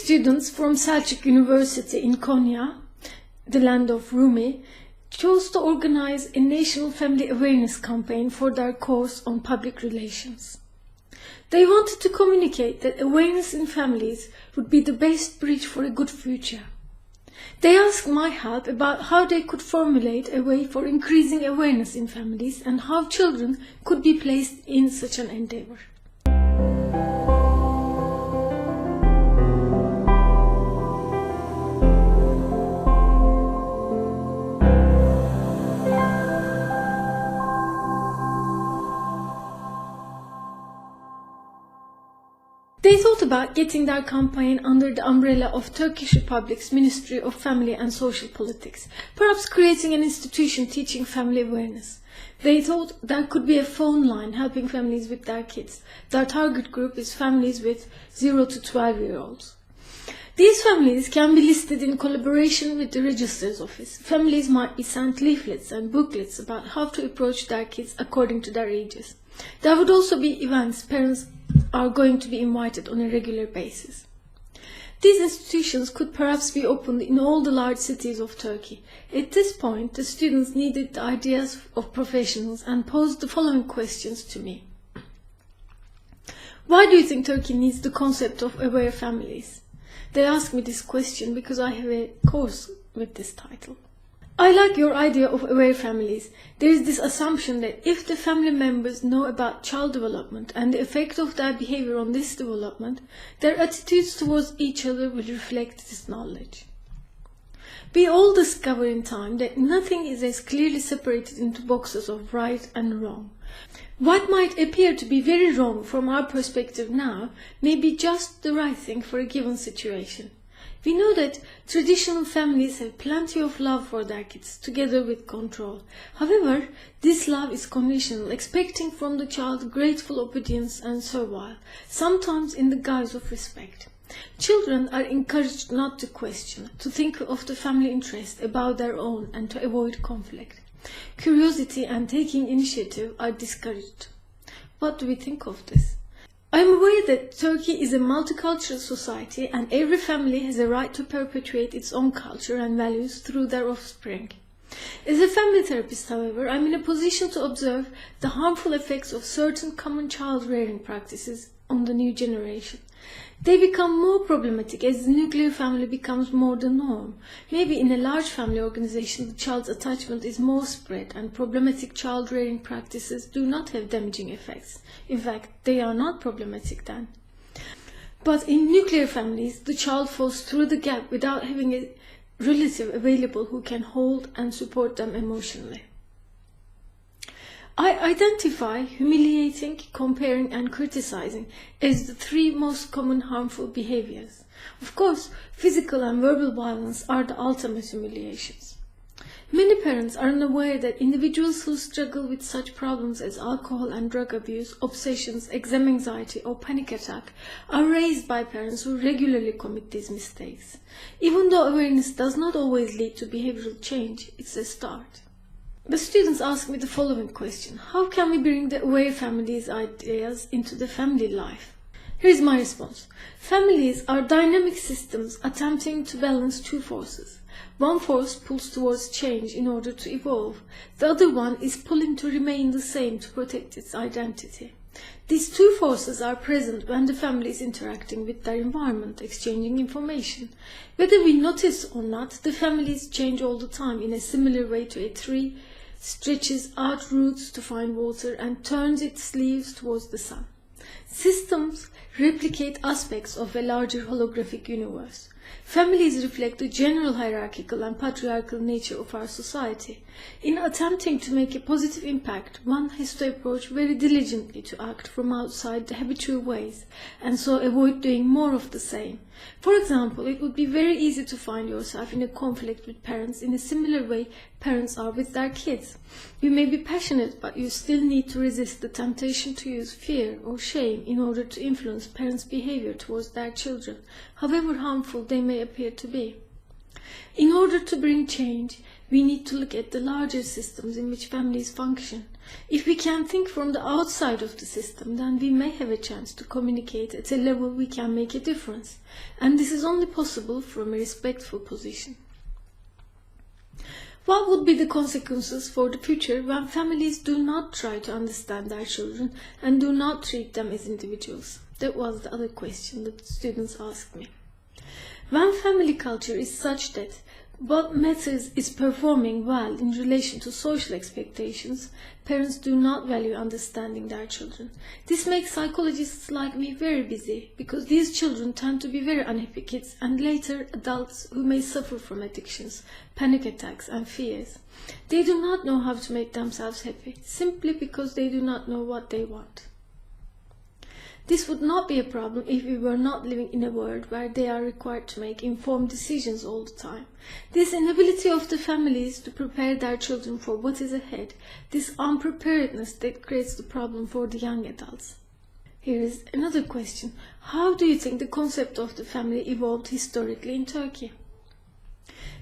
students from Selçuk University in Konya, the land of Rumi, chose to organize a national family awareness campaign for their course on public relations. They wanted to communicate that awareness in families would be the best bridge for a good future. They asked my help about how they could formulate a way for increasing awareness in families and how children could be placed in such an endeavor. They thought about getting their campaign under the umbrella of Turkish Republic's Ministry of Family and Social Politics, perhaps creating an institution teaching family awareness. They thought there could be a phone line helping families with their kids. Their target group is families with 0 to 12-year-olds. These families can be listed in collaboration with the Registrar's Office. Families might be sent leaflets and booklets about how to approach their kids according to their ages. There would also be events parents are going to be invited on a regular basis. These institutions could perhaps be opened in all the large cities of Turkey. At this point, the students needed the ideas of professionals and posed the following questions to me. Why do you think Turkey needs the concept of aware families? They asked me this question because I have a course with this title. I like your idea of aware families. There is this assumption that if the family members know about child development and the effect of their behavior on this development, their attitudes towards each other will reflect this knowledge. We all discover in time that nothing is as clearly separated into boxes of right and wrong. What might appear to be very wrong from our perspective now may be just the right thing for a given situation. We know that traditional families have plenty of love for their kids, together with control. However, this love is conditional, expecting from the child grateful obedience and servile, sometimes in the guise of respect. Children are encouraged not to question, to think of the family interest above their own and to avoid conflict. Curiosity and taking initiative are discouraged. What do we think of this? I am aware that Turkey is a multicultural society and every family has a right to perpetuate its own culture and values through their offspring. As a family therapist, however, I am in a position to observe the harmful effects of certain common child-rearing practices on the new generation. They become more problematic as the nuclear family becomes more the norm. Maybe in a large family organization the child's attachment is more spread and problematic child-rearing practices do not have damaging effects. In fact, they are not problematic then. But in nuclear families, the child falls through the gap without having a relative available who can hold and support them emotionally. I identify humiliating, comparing and criticizing as the three most common harmful behaviors. Of course, physical and verbal violence are the ultimate humiliations. Many parents are unaware that individuals who struggle with such problems as alcohol and drug abuse, obsessions, exam anxiety or panic attack are raised by parents who regularly commit these mistakes. Even though awareness does not always lead to behavioral change, it's a start. The students asked me the following question: how can we bring the aware families' ideas into the family life? Here is my response. Families are dynamic systems attempting to balance two forces. One force pulls towards change in order to evolve. The other one is pulling to remain the same to protect its identity. These two forces are present when the family is interacting with their environment, exchanging information. Whether we notice or not, the families change all the time in a similar way to a tree stretches out roots to find water and turns its leaves towards the sun. Systems replicate aspects of a larger holographic universe. Families reflect the general hierarchical and patriarchal nature of our society. In attempting to make a positive impact, one has to approach very diligently to act from outside the habitual ways, and so avoid doing more of the same. For example, it would be very easy to find yourself in a conflict with parents in a similar way parents are with their kids. You may be passionate, but you still need to resist the temptation to use fear or shame in order to influence parents' behavior towards their children, however harmful they may appear to be. In order to bring change, we need to look at the larger systems in which families function. If we can think from the outside of the system, then we may have a chance to communicate at a level we can make a difference, and this is only possible from a respectful position. What would be the consequences for the future when families do not try to understand their children and do not treat them as individuals? That was the other question that students asked me. When family culture is such that what matters is performing well in relation to social expectations, parents do not value understanding their children. This makes psychologists like me very busy, because these children tend to be very unhappy kids and later adults who may suffer from addictions, panic attacks and fears. They do not know how to make themselves happy, simply because they do not know what they want. This would not be a problem if we were not living in a world where they are required to make informed decisions all the time. This inability of the families to prepare their children for what is ahead, this unpreparedness that creates the problem for the young adults. Here is another question. How do you think the concept of the family evolved historically in Turkey?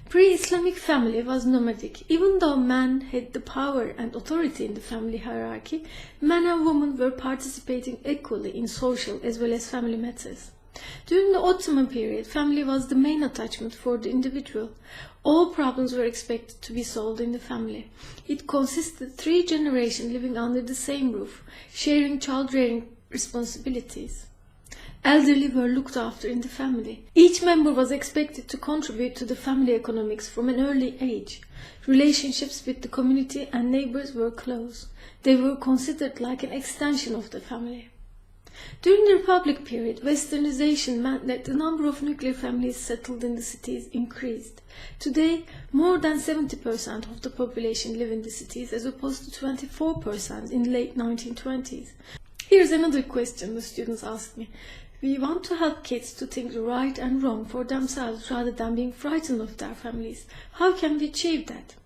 Pre-Islamic family was nomadic. Even though man had the power and authority in the family hierarchy, men and women were participating equally in social as well as family matters. During the Ottoman period, family was the main attachment for the individual. All problems were expected to be solved in the family. It consisted of 3 generations living under the same roof, sharing child-rearing responsibilities. Elderly were looked after in the family. Each member was expected to contribute to the family economics from an early age. Relationships with the community and neighbors were close. They were considered like an extension of the family. During the Republic period, Westernization meant that the number of nuclear families settled in the cities increased. Today, more than 70% of the population live in the cities, as opposed to 24% in the late 1920s. Here's another question the students asked me. We want to help kids to think right and wrong for themselves rather than being frightened of their families. How can we achieve that?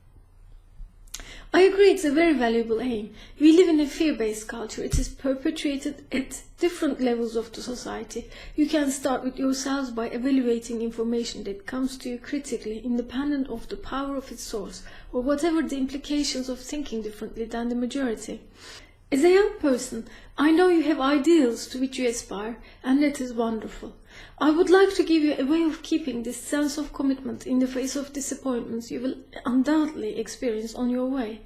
I agree, it's a very valuable aim. We live in a fear-based culture. It is perpetuated at different levels of the society. You can start with yourselves by evaluating information that comes to you critically, independent of the power of its source, or whatever the implications of thinking differently than the majority. As a young person, I know you have ideals to which you aspire, and that is wonderful. I would like to give you a way of keeping this sense of commitment in the face of disappointments you will undoubtedly experience on your way.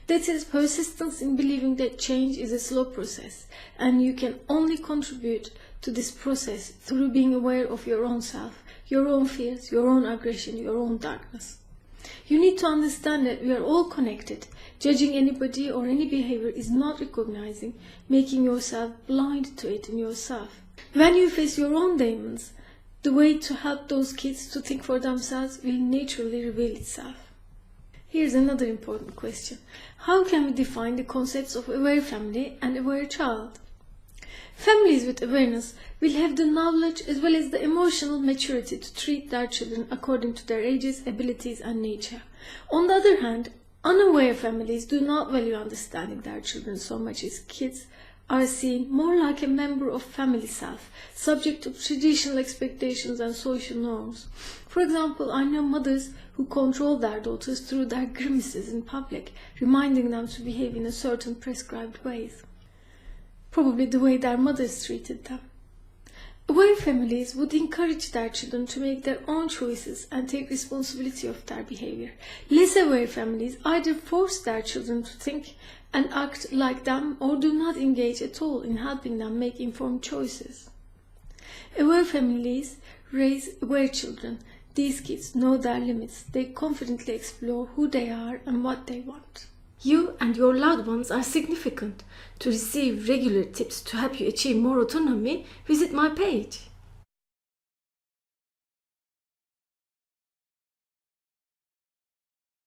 That is persistence in believing that change is a slow process, and you can only contribute to this process through being aware of your own self, your own fears, your own aggression, your own darkness. You need to understand that we are all connected. Judging anybody or any behavior is not recognizing, making yourself blind to it in yourself. When you face your own demons, the way to help those kids to think for themselves will naturally reveal itself. Here's another important question. How can we define the concepts of aware family and aware child? Families with awareness will have the knowledge as well as the emotional maturity to treat their children according to their ages, abilities, and nature. On the other hand, unaware families do not value understanding their children so much as kids are seen more like a member of family self, subject to traditional expectations and social norms. For example, I know mothers who control their daughters through their grimaces in public, reminding them to behave in a certain prescribed ways. Probably the way their mothers treated them. Aware families would encourage their children to make their own choices and take responsibility of their behavior. Less aware families either force their children to think and act like them or do not engage at all in helping them make informed choices. Aware families raise aware children. These kids know their limits. They confidently explore who they are and what they want. You and your loved ones are significant. To receive regular tips to help you achieve more autonomy, visit my page.